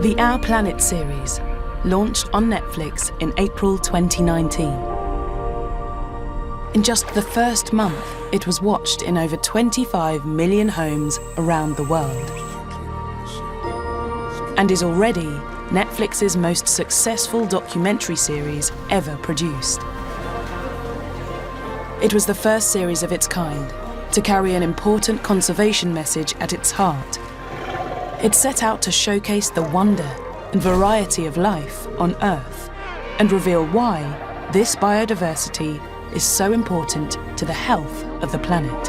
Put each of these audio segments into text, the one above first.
The Our Planet series launched on Netflix in April 2019. In just the first month, it was watched in over 25 million homes around the world, and is already Netflix's most successful documentary series ever produced. It was the first series of its kind to carry an important conservation message at its heart. It set out to showcase the wonder and variety of life on Earth and reveal why this biodiversity is so important to the health of the planet.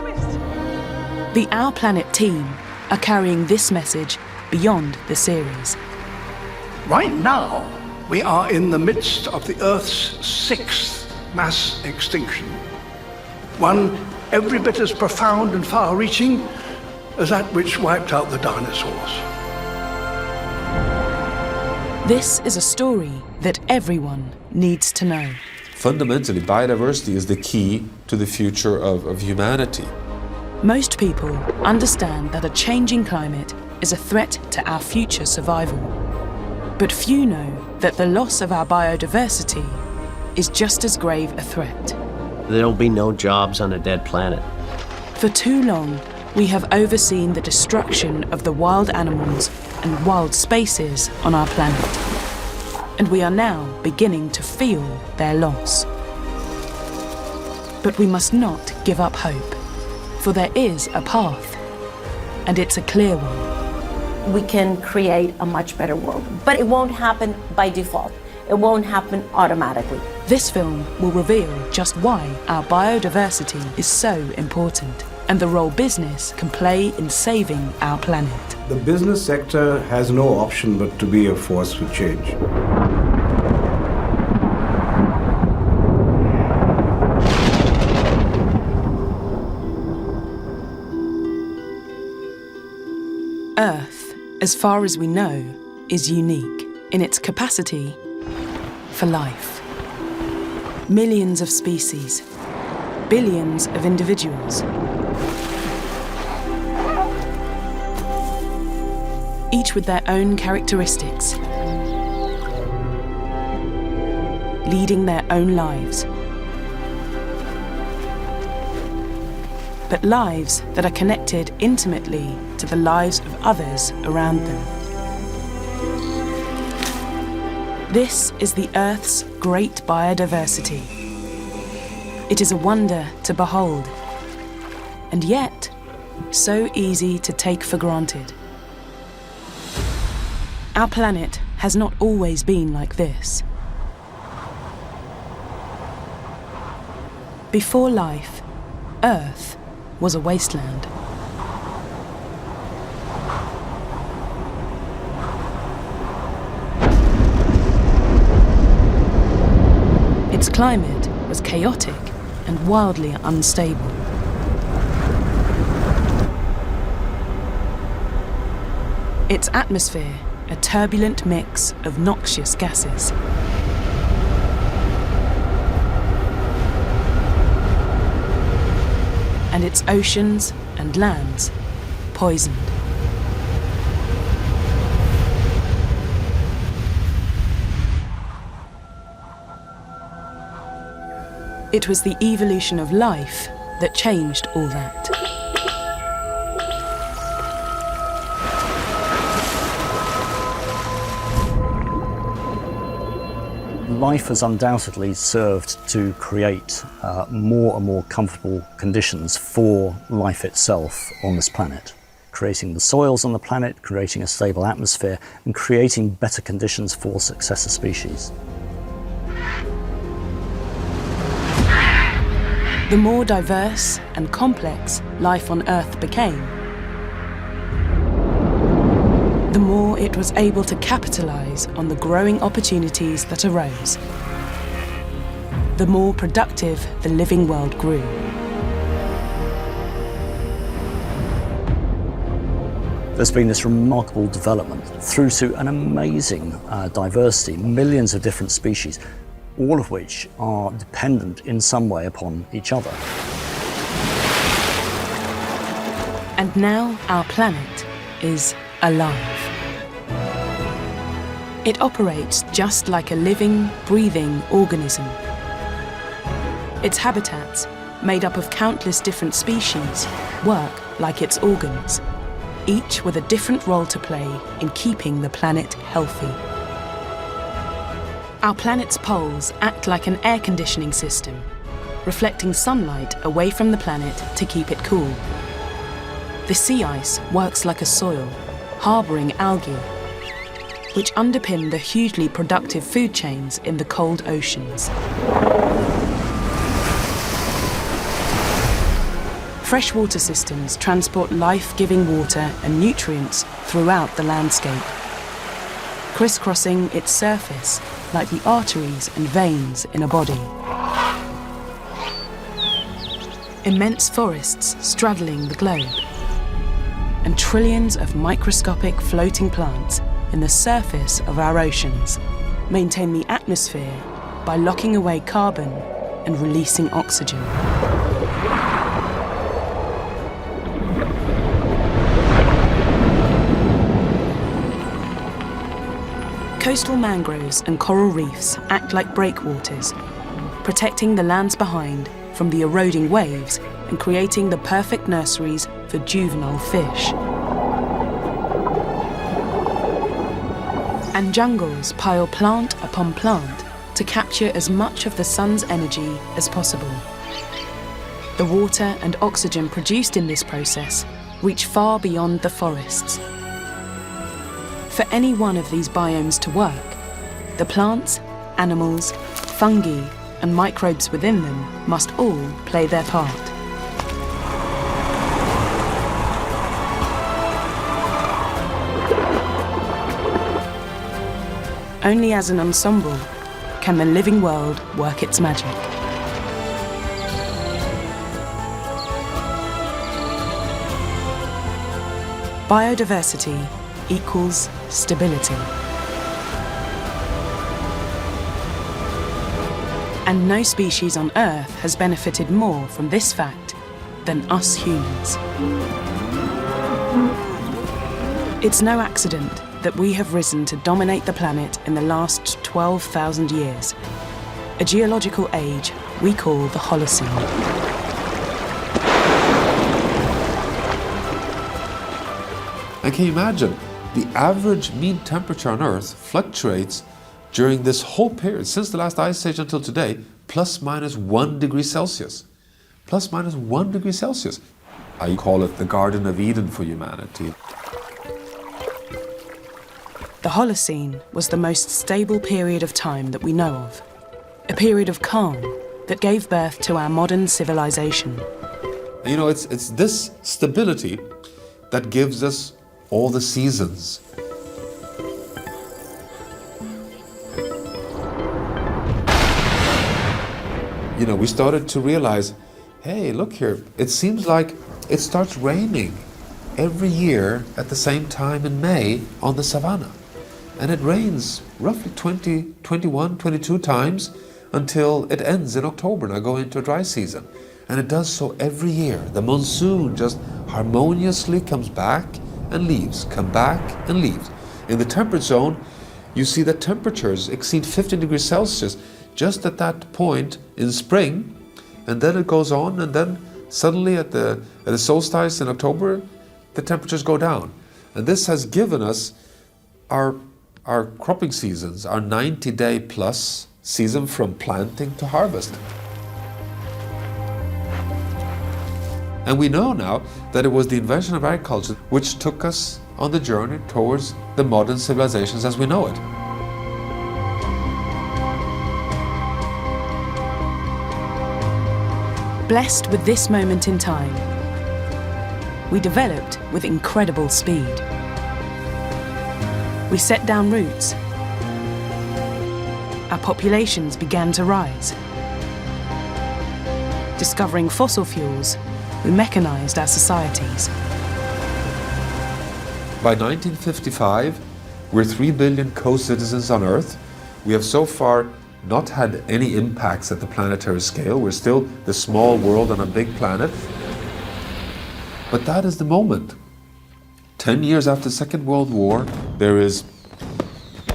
The Our Planet team are carrying this message beyond the series. Right now, we are in the midst of the Earth's 6th mass extinction. One every bit as profound and far-reaching as that which wiped out the dinosaurs. This is a story that everyone needs to know. Fundamentally, biodiversity is the key to the future of humanity. Most people understand that a changing climate is a threat to our future survival. But few know that the loss of our biodiversity is just as grave a threat. There'll be no jobs on a dead planet. For too long, we have overseen the destruction of the wild animals and wild spaces on our planet. And we are now beginning to feel their loss. But we must not give up hope, for there is a path, and it's a clear one. We can create a much better world, but it won't happen by default. It won't happen automatically. This film will reveal just why our biodiversity is so important and the role business can play in saving our planet. The business sector has no option but to be a force for change. Earth, as far as we know, is unique in its capacity for life. Millions of species, billions of individuals. Each with their own characteristics, leading their own lives. But lives that are connected intimately to the lives of others around them. This is the Earth's great biodiversity. It is a wonder to behold, and yet so easy to take for granted. Our planet has not always been like this. Before life, Earth was a wasteland. Its climate was chaotic and wildly unstable. Its atmosphere, a turbulent mix of noxious gases. And its oceans and lands poisoned. It was the evolution of life that changed all that. Life has undoubtedly served to create more and more comfortable conditions for life itself on this planet, creating the soils on the planet, creating a stable atmosphere, and creating better conditions for successor species. The more diverse and complex life on Earth became, the more it was able to capitalize on the growing opportunities that arose. The more productive the living world grew. There's been this remarkable development through to an amazing diversity, millions of different species, all of which are dependent in some way upon each other. And now our planet is alive. It operates just like a living, breathing organism. Its habitats, made up of countless different species, work like its organs, each with a different role to play in keeping the planet healthy. Our planet's poles act like an air conditioning system, reflecting sunlight away from the planet to keep it cool. The sea ice works like a soil, harbouring algae, which underpin the hugely productive food chains in the cold oceans. Freshwater systems transport life-giving water and nutrients throughout the landscape, crisscrossing its surface like the arteries and veins in a body. Immense forests straddling the globe, and trillions of microscopic floating plants in the surface of our oceans maintain the atmosphere by locking away carbon and releasing oxygen. Coastal mangroves and coral reefs act like breakwaters, protecting the lands behind from the eroding waves and creating the perfect nurseries for juvenile fish. And jungles pile plant upon plant to capture as much of the sun's energy as possible. The water and oxygen produced in this process reach far beyond the forests. For any one of these biomes to work, the plants, animals, fungi, and microbes within them must all play their part. Only as an ensemble can the living world work its magic. Biodiversity equals stability. And no species on Earth has benefited more from this fact than us humans. It's no accident that we have risen to dominate the planet in the last 12,000 years, a geological age we call the Holocene. And can you imagine, the average mean temperature on Earth fluctuates during this whole period, since the last ice age until today, plus minus 1 degree Celsius. Plus minus 1 degree Celsius. I call it the Garden of Eden for humanity. The Holocene was the most stable period of time that we know of, a period of calm that gave birth to our modern civilization. And you know, it's this stability that gives us all the seasons. You know, we started to realize, hey, look here, it seems like it starts raining every year at the same time in May on the savannah. And it rains roughly 20, 21, 22 times until it ends in October, now going into a dry season. And it does so every year. The monsoon just harmoniously comes back and leaves, come back and leaves. In the temperate zone, you see that temperatures exceed 15 degrees Celsius just at that point in spring, and then it goes on, and then suddenly at the solstice in October, the temperatures go down. And this has given us our cropping seasons, our 90-day plus season from planting to harvest. And we know now that it was the invention of agriculture which took us on the journey towards the modern civilizations as we know it. Blessed with this moment in time, we developed with incredible speed. We set down roots. Our populations began to rise. Discovering fossil fuels, we mechanized our societies. By 1955, we're 3 billion co-citizens on Earth. We have so far not had any impacts at the planetary scale. We're still the small world on a big planet. But that is the moment. 10 years after the Second World War, there is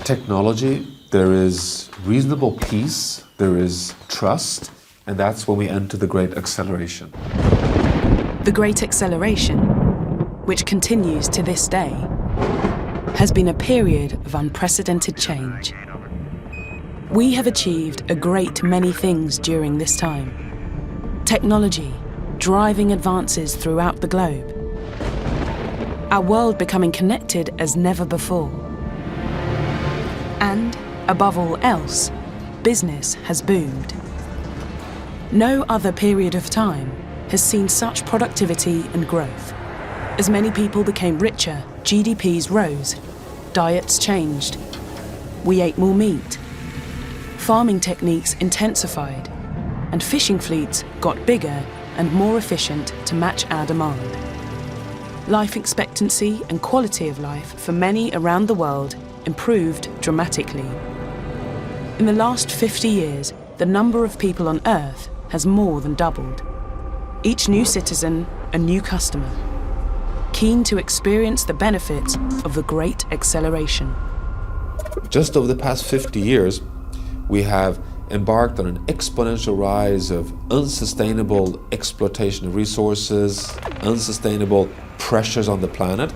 technology, there is reasonable peace, there is trust, and that's when we enter the Great Acceleration. The Great Acceleration, which continues to this day, has been a period of unprecedented change. We have achieved a great many things during this time. Technology driving advances throughout the globe. Our world becoming connected as never before. And, above all else, business has boomed. No other period of time has seen such productivity and growth. As many people became richer, GDPs rose, diets changed, we ate more meat, farming techniques intensified, and fishing fleets got bigger and more efficient to match our demand. Life expectancy and quality of life for many around the world improved dramatically. In the last 50 years, the number of people on Earth has more than doubled. Each new citizen, a new customer, keen to experience the benefits of the Great Acceleration. Just over the past 50 years, we have embarked on an exponential rise of unsustainable exploitation of resources, unsustainable pressures on the planet,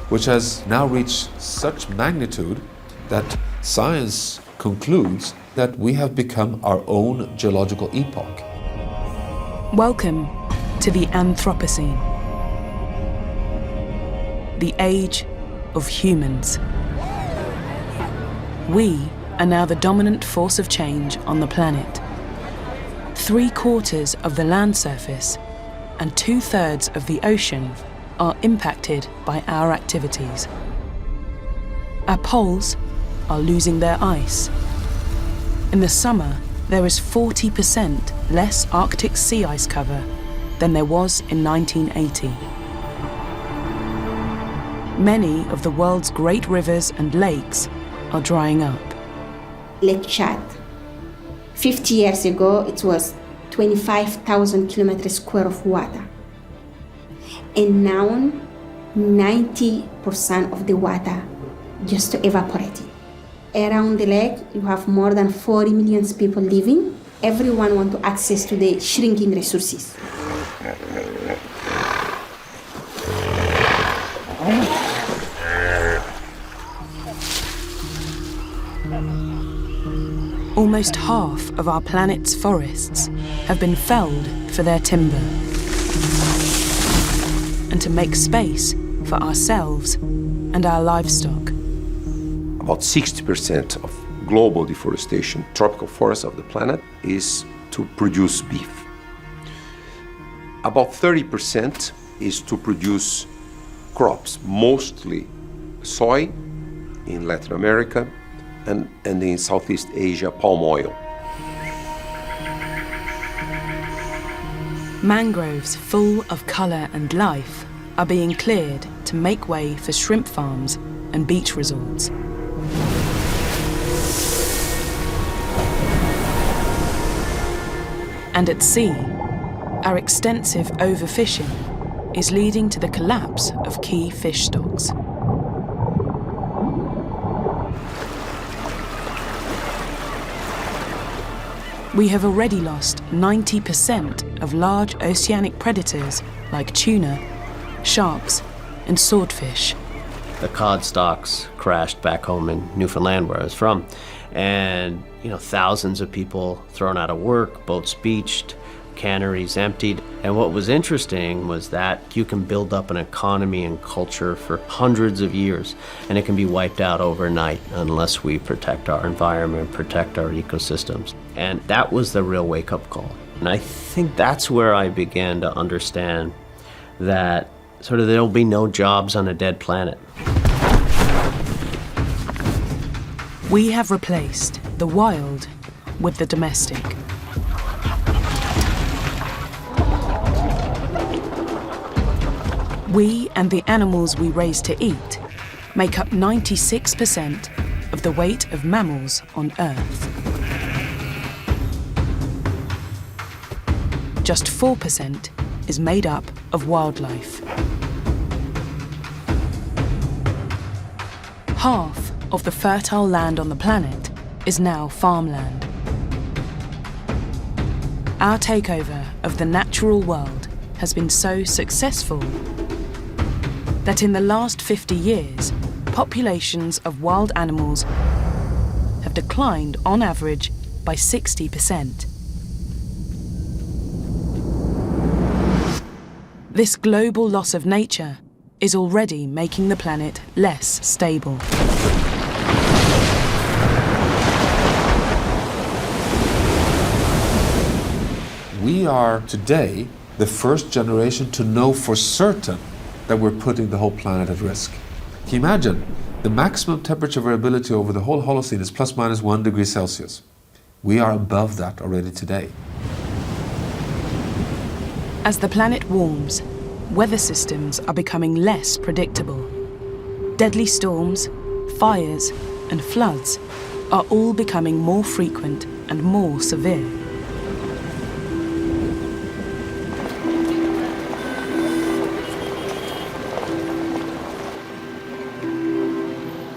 which has now reached such magnitude that science concludes that we have become our own geological epoch. Welcome to the Anthropocene, the age of humans. We are now the dominant force of change on the planet. 3/4 of the land surface and 2/3 of the ocean are impacted by our activities. Our poles are losing their ice. In the summer, there is 40% less Arctic sea ice cover than there was in 1980. Many of the world's great rivers and lakes are drying up. Lake Chad. 50 years ago, it was 25,000 kilometers square of water. And now, 90% of the water just evaporated. Around the lake, you have more than 40 million people living. Everyone wants to access to the shrinking resources. Almost half of our planet's forests have been felled for their timber and to make space for ourselves and our livestock. About 60% of global deforestation, tropical forests of the planet, is to produce beef. About 30% is to produce crops, mostly soy in Latin America, and in Southeast Asia, palm oil. Mangroves full of colour and life are being cleared to make way for shrimp farms and beach resorts. And at sea, our extensive overfishing is leading to the collapse of key fish stocks. We have already lost 90% of large oceanic predators like tuna, sharks, and swordfish. The cod stocks crashed back home in Newfoundland, where I was from, and thousands of people thrown out of work, boats beached, canneries emptied. And what was interesting was that you can build up an economy and culture for hundreds of years, and it can be wiped out overnight unless we protect our environment, protect our ecosystems. And that was the real wake-up call. And I think that's where I began to understand that there'll be no jobs on a dead planet. We have replaced the wild with the domestic. We and the animals we raise to eat make up 96% of the weight of mammals on Earth. Just 4% is made up of wildlife. Half of the fertile land on the planet is now farmland. Our takeover of the natural world has been so successful that in the last 50 years, populations of wild animals have declined on average by 60%. This global loss of nature is already making the planet less stable. We are today the first generation to know for certain that we're putting the whole planet at risk. Can you imagine? The maximum temperature variability over the whole Holocene is plus minus 1 degree Celsius. We are above that already today. As the planet warms, weather systems are becoming less predictable. Deadly storms, fires, and floods are all becoming more frequent and more severe.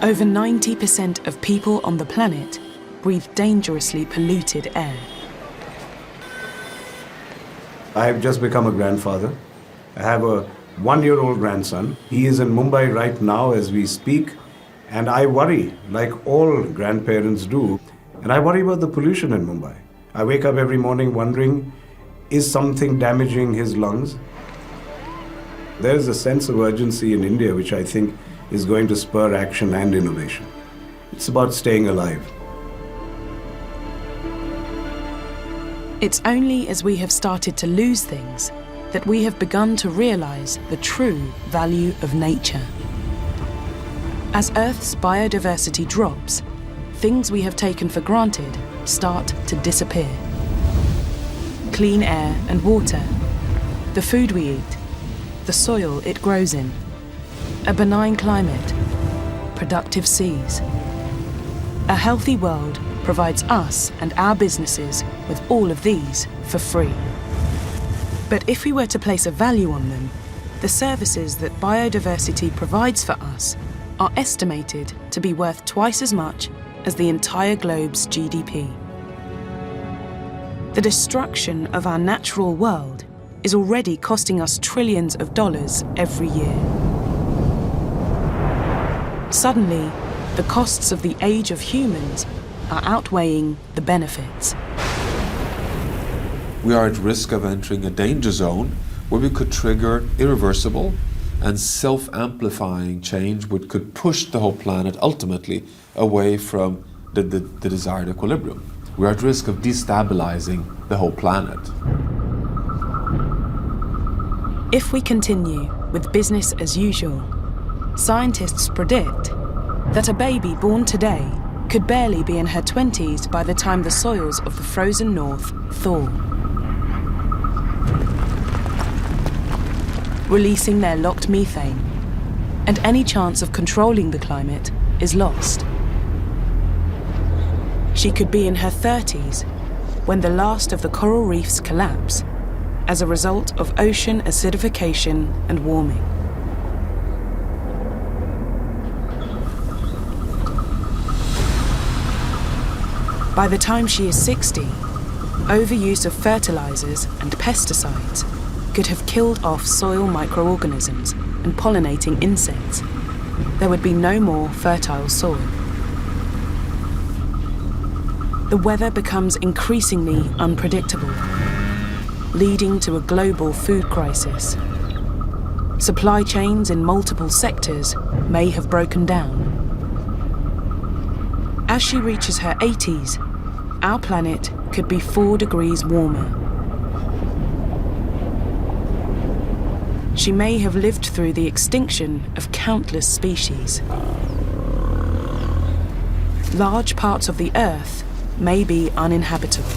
Over 90% of people on the planet breathe dangerously polluted air. I have just become a grandfather. I have a 1-year-old grandson. He is in Mumbai right now as we speak, and I worry, like all grandparents do, and I worry about the pollution in Mumbai. I wake up every morning wondering, is something damaging his lungs? There is a sense of urgency in India which I think is going to spur action and innovation. It's about staying alive. It's only as we have started to lose things that we have begun to realize the true value of nature. As Earth's biodiversity drops, things we have taken for granted start to disappear. Clean air and water, the food we eat, the soil it grows in, a benign climate, productive seas. A healthy world provides us and our businesses with all of these for free. But if we were to place a value on them, the services that biodiversity provides for us are estimated to be worth twice as much as the entire globe's GDP. The destruction of our natural world is already costing us trillions of dollars every year. Suddenly, the costs of the age of humans are outweighing the benefits. We are at risk of entering a danger zone where we could trigger irreversible and self-amplifying change which could push the whole planet ultimately away from the desired equilibrium. We are at risk of destabilizing the whole planet. If we continue with business as usual, scientists predict that a baby born today could barely be in her 20s by the time the soils of the frozen north thaw, releasing their locked methane, and any chance of controlling the climate is lost. She could be in her 30s when the last of the coral reefs collapse as a result of ocean acidification and warming. By the time she is 60, overuse of fertilizers and pesticides could have killed off soil microorganisms and pollinating insects. There would be no more fertile soil. The weather becomes increasingly unpredictable, leading to a global food crisis. Supply chains in multiple sectors may have broken down. As she reaches her 80s, our planet could be 4 degrees warmer. She may have lived through the extinction of countless species. Large parts of the Earth may be uninhabitable.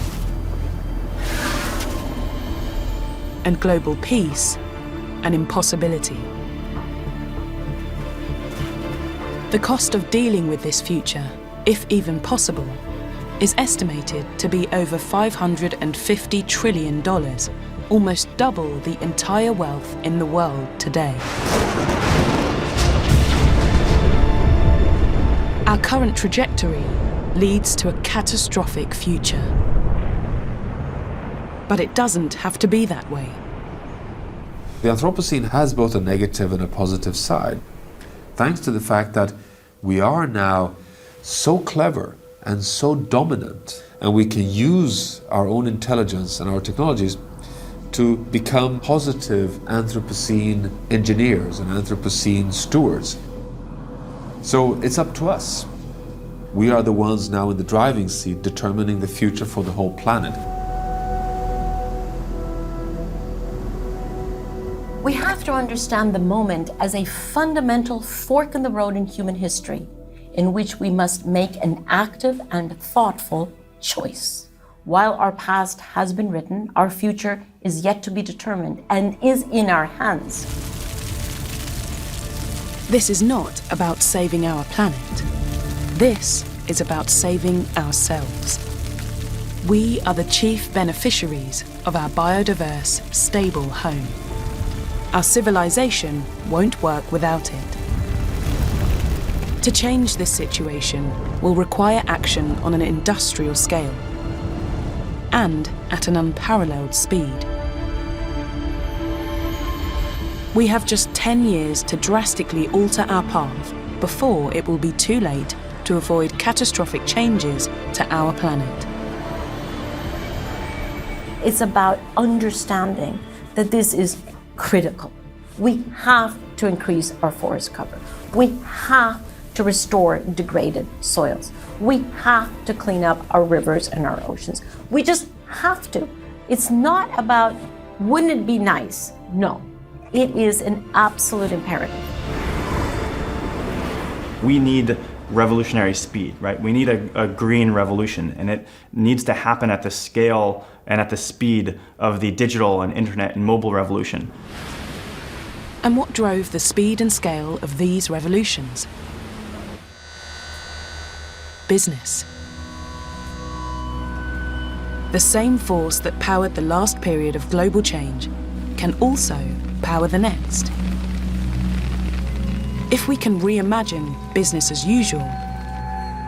And global peace, an impossibility. The cost of dealing with this future, if even possible, is estimated to be over $550 trillion, almost double the entire wealth in the world today. Our current trajectory leads to a catastrophic future. But it doesn't have to be that way. The Anthropocene has both a negative and a positive side, thanks to the fact that we are now so clever and so dominant, and we can use our own intelligence and our technologies to become positive Anthropocene engineers and Anthropocene stewards. So it's up to us. We are the ones now in the driving seat determining the future for the whole planet. We have to understand the moment as a fundamental fork in the road in human history, in which we must make an active and thoughtful choice. While our past has been written, our future is yet to be determined and is in our hands. This is not about saving our planet. This is about saving ourselves. We are the chief beneficiaries of our biodiverse, stable home. Our civilization won't work without it. To change this situation will require action on an industrial scale and at an unparalleled speed. We have just 10 years to drastically alter our path before it will be too late to avoid catastrophic changes to our planet. It's about understanding that this is critical. We have to increase our forest cover. We have to restore degraded soils. We have to clean up our rivers and our oceans. We just have to. It's not about, wouldn't it be nice? No, it is an absolute imperative. We need revolutionary speed, right? We need a green revolution, and it needs to happen at the scale and at the speed of the digital and internet and mobile revolution. And what drove the speed and scale of these revolutions? Business. The same force that powered the last period of global change can also power the next. If we can reimagine business as usual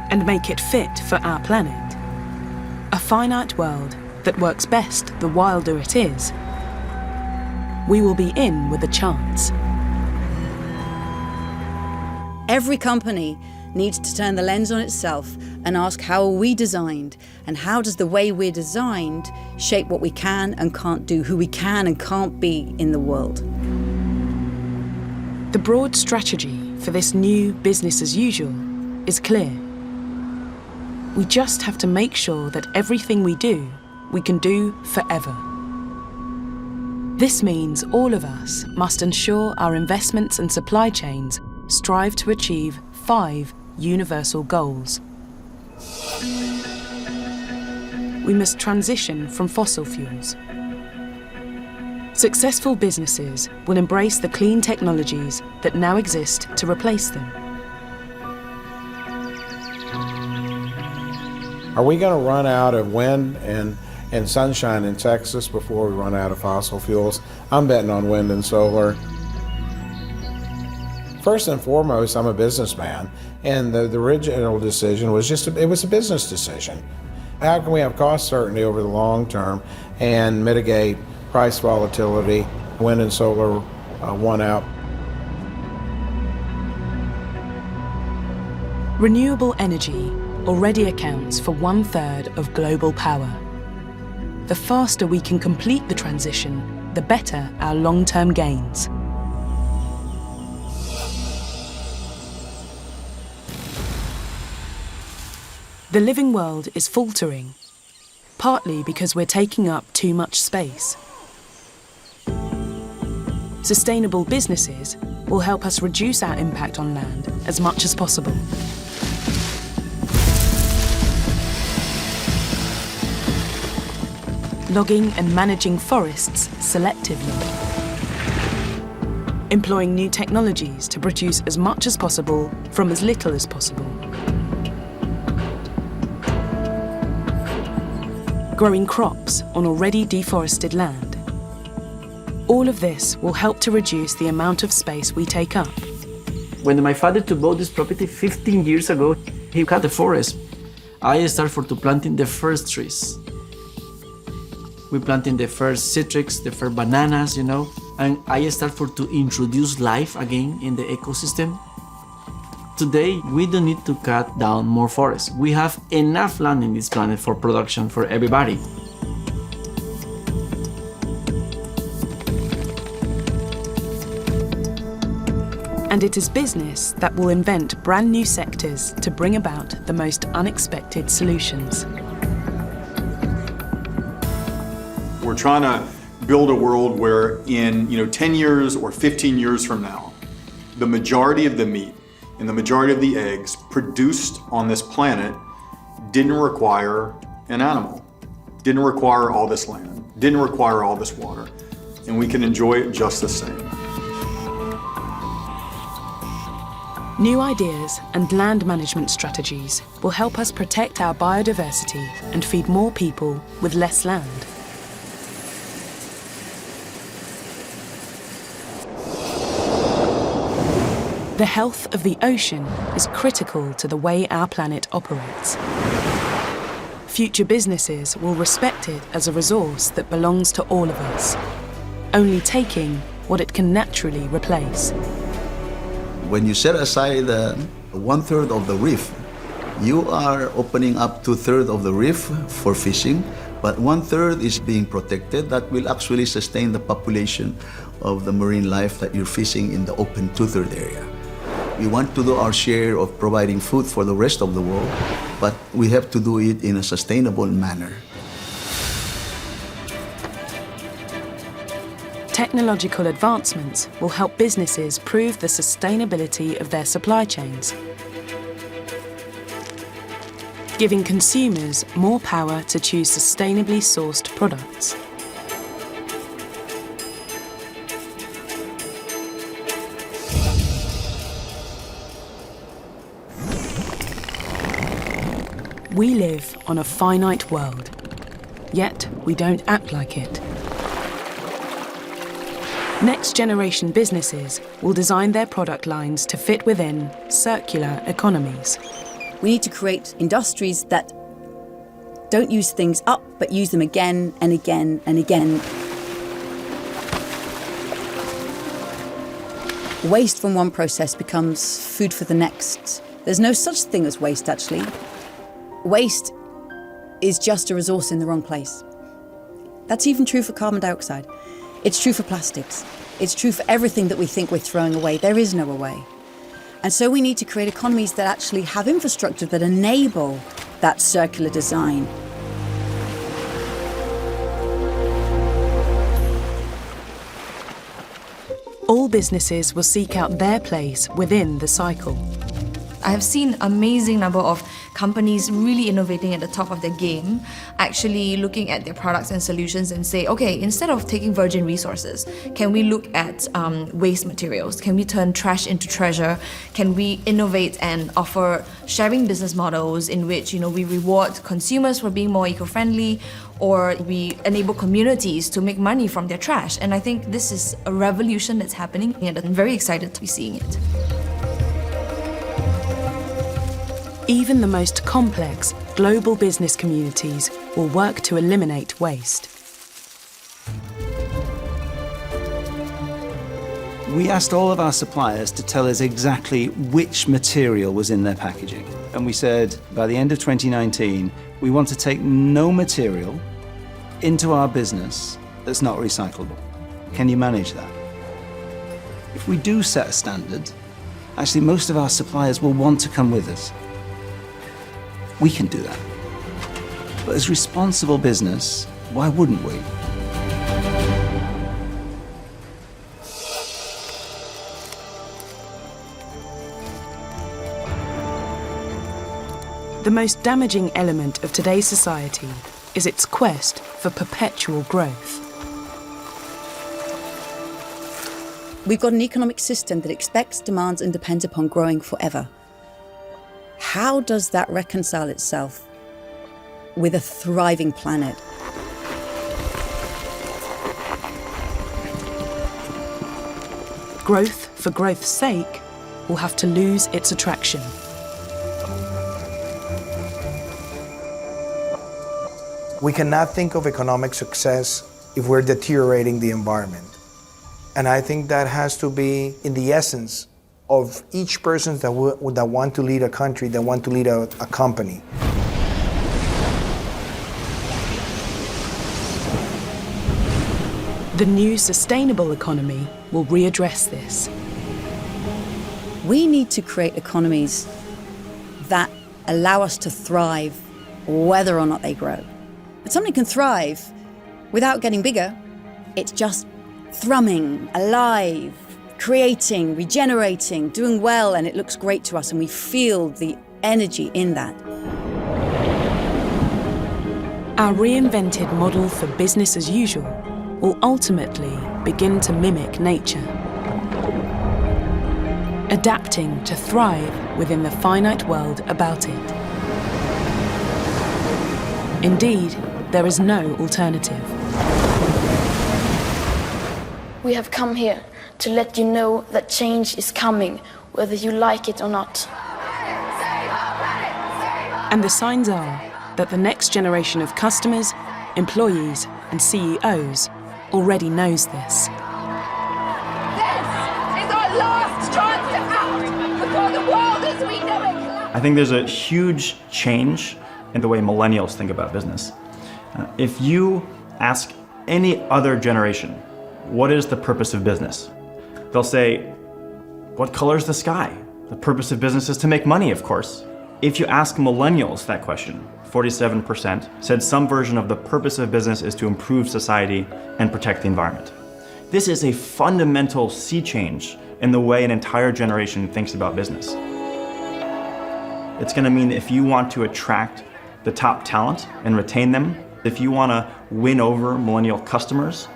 and make it fit for our planet, a finite world that works best the wilder it is, we will be in with a chance. Every company needs to turn the lens on itself and ask, how are we designed? And how does the way we're designed shape what we can and can't do, who we can and can't be in the world? The broad strategy for this new business as usual is clear. We just have to make sure that everything we do, we can do forever. This means all of us must ensure our investments and supply chains strive to achieve 5 universal goals. We must transition from fossil fuels. Successful businesses will embrace the clean technologies that now exist to replace them. Are we going to run out of wind and sunshine in Texas before we run out of fossil fuels? I'm betting on wind and solar. First and foremost, I'm a businessman, and the original decision was it was a business decision. How can we have cost certainty over the long term and mitigate price volatility? Wind and solar won out. Renewable energy already accounts for 1/3 of global power. The faster we can complete the transition, the better our long-term gains. The living world is faltering, partly because we're taking up too much space. Sustainable businesses will help us reduce our impact on land as much as possible. Logging and managing forests selectively. Employing new technologies to produce as much as possible from as little as possible. Growing crops on already deforested land. All of this will help to reduce the amount of space we take up, When my father to bought this property 15 years ago, he cut the forest. I started to planting the first trees. We planting the first citrus, the first bananas, and I started to introduce life again in the ecosystem. Today, we don't need to cut down more forests. We have enough land in this planet for production for everybody. And it is business that will invent brand new sectors to bring about the most unexpected solutions. We're trying to build a world where in 10 years or 15 years from now, the majority of the meat and the majority of the eggs produced on this planet didn't require an animal, didn't require all this land, didn't require all this water, and we can enjoy it just the same. New ideas and land management strategies will help us protect our biodiversity and feed more people with less land. The health of the ocean is critical to the way our planet operates. Future businesses will respect it as a resource that belongs to all of us, only taking what it can naturally replace. When you set aside 1/3 of the reef, you are opening up 2/3 of the reef for fishing, but 1/3 is being protected. That will actually sustain the population of the marine life that you're fishing in the open 2/3 area. We want to do our share of providing food for the rest of the world, but we have to do it in a sustainable manner. Technological advancements will help businesses prove the sustainability of their supply chains, giving consumers more power to choose sustainably sourced products. We live on a finite world, yet we don't act like it. Next-generation businesses will design their product lines to fit within circular economies. We need to create industries that don't use things up, but use them again and again and again. Waste from one process becomes food for the next. There's no such thing as waste, actually. Waste is just a resource in the wrong place. That's even true for carbon dioxide. It's true for plastics. It's true for everything that we think we're throwing away. There is no away. And so we need to create economies that actually have infrastructure that enable that circular design. All businesses will seek out their place within the cycle. I have seen amazing number of companies really innovating at the top of their game, actually looking at their products and solutions and say, okay, instead of taking virgin resources, can we look at waste materials? Can we turn trash into treasure? Can we innovate and offer sharing business models in which we reward consumers for being more eco-friendly, or we enable communities to make money from their trash? And I think this is a revolution that's happening, and I'm very excited to be seeing it. Even the most complex global business communities will work to eliminate waste. We asked all of our suppliers to tell us exactly which material was in their packaging. And we said, by the end of 2019, we want to take no material into our business that's not recyclable. Can you manage that? If we do set a standard, actually most of our suppliers will want to come with us. We can do that. But as responsible business, why wouldn't we? The most damaging element of today's society is its quest for perpetual growth. We've got an economic system that expects, demands, and depends upon growing forever. How does that reconcile itself with a thriving planet? Growth for growth's sake will have to lose its attraction. We cannot think of economic success if we're deteriorating the environment. And I think that has to be in the essence of each person that want to lead a country, that want to lead a company. The new sustainable economy will readdress this. We need to create economies that allow us to thrive whether or not they grow. But something can thrive without getting bigger. It's just thrumming, alive, creating, regenerating, doing well, and it looks great to us, and we feel the energy in that. Our reinvented model for business as usual will ultimately begin to mimic nature, adapting to thrive within the finite world about it. Indeed, there is no alternative. We have come here to let you know that change is coming, whether you like it or not. And the signs are that the next generation of customers, employees, and CEOs already knows this. This is our last chance to act before the world as we know it collapses. I think there's a huge change in the way millennials think about business. If you ask any other generation, what is the purpose of business? They'll say, what color is the sky? The purpose of business is to make money, of course. If you ask millennials that question, 47% said some version of the purpose of business is to improve society and protect the environment. This is a fundamental sea change in the way an entire generation thinks about business. It's going to mean if you want to attract the top talent and retain them, if you want to win over millennial customers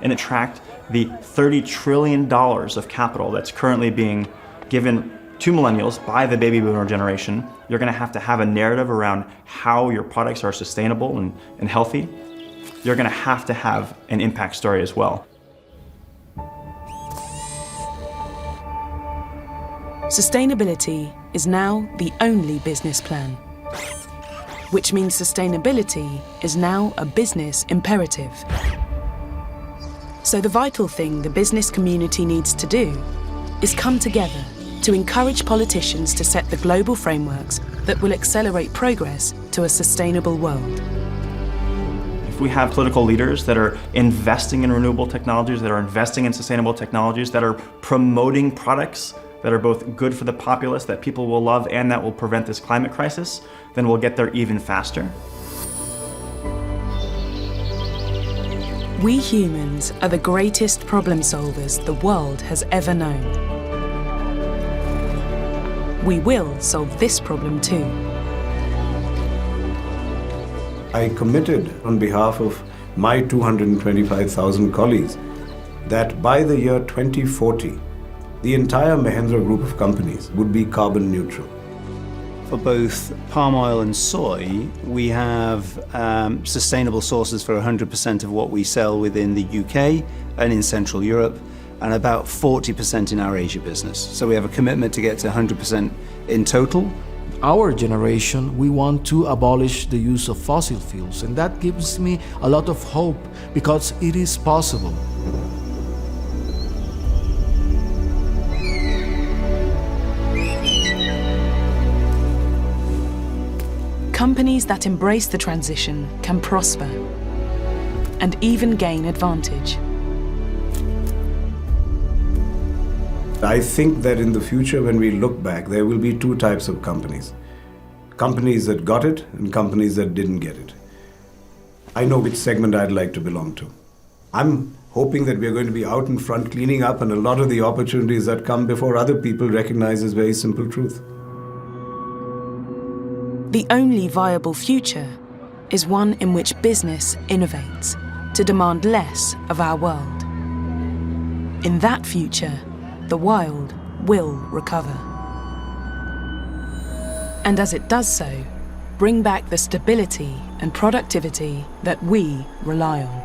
and attract the $30 trillion of capital that's currently being given to millennials by the baby boomer generation, you're going to have a narrative around how your products are sustainable and healthy. You're going to have an impact story as well. Sustainability is now the only business plan, which means sustainability is now a business imperative. So the vital thing the business community needs to do is come together to encourage politicians to set the global frameworks that will accelerate progress to a sustainable world. If we have political leaders that are investing in renewable technologies, that are investing in sustainable technologies, that are promoting products that are both good for the populace, that people will love, and that will prevent this climate crisis, then we'll get there even faster. We humans are the greatest problem solvers the world has ever known. We will solve this problem too. I committed on behalf of my 225,000 colleagues that by the year 2040, the entire Mahindra group of companies would be carbon neutral. For both palm oil and soy, we have sustainable sources for 100% of what we sell within the UK and in Central Europe, and about 40% in our Asia business. So we have a commitment to get to 100% in total. Our generation, we want to abolish the use of fossil fuels, and that gives me a lot of hope because it is possible. Companies that embrace the transition can prosper and even gain advantage. I think that in the future, when we look back, there will be two types of companies. Companies that got it and companies that didn't get it. I know which segment I'd like to belong to. I'm hoping that we're going to be out in front cleaning up, and a lot of the opportunities that come before other people recognize this very simple truth. The only viable future is one in which business innovates to demand less of our world. In that future, the wild will recover. And as it does so, bring back the stability and productivity that we rely on.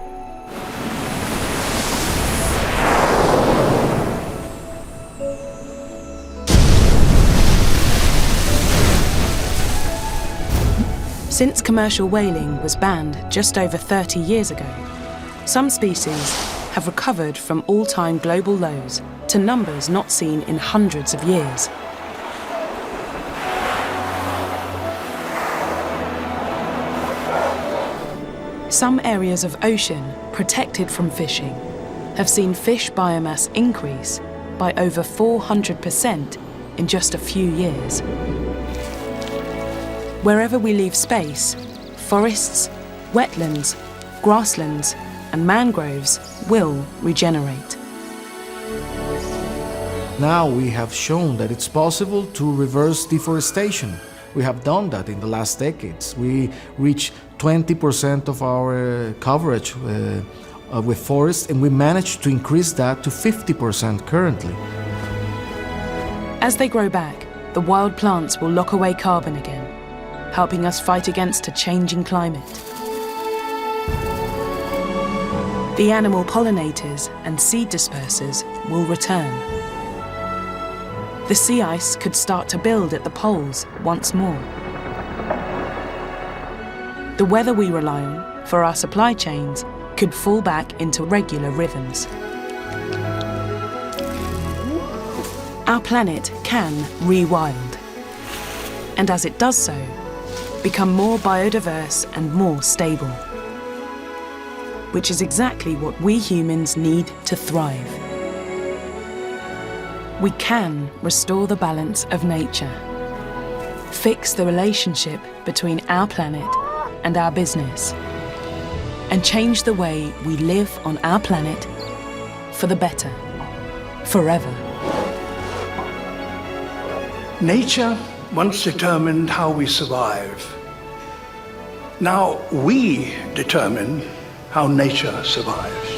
Since commercial whaling was banned just over 30 years ago, some species have recovered from all-time global lows to numbers not seen in hundreds of years. Some areas of ocean protected from fishing have seen fish biomass increase by over 400% in just a few years. Wherever we leave space, forests, wetlands, grasslands, and mangroves will regenerate. Now we have shown that it's possible to reverse deforestation. We have done that in the last decades. We reached 20% of our coverage with forests, and we managed to increase that to 50% currently. As they grow back, the wild plants will lock away carbon again, helping us fight against a changing climate. The animal pollinators and seed dispersers will return. The sea ice could start to build at the poles once more. The weather we rely on for our supply chains could fall back into regular rhythms. Our planet can rewild, and as it does so, become more biodiverse and more stable, which is exactly what we humans need to thrive. We can restore the balance of nature, fix the relationship between our planet and our business, and change the way we live on our planet for the better, forever. Nature once determined how we survive. Now we determine how nature survives.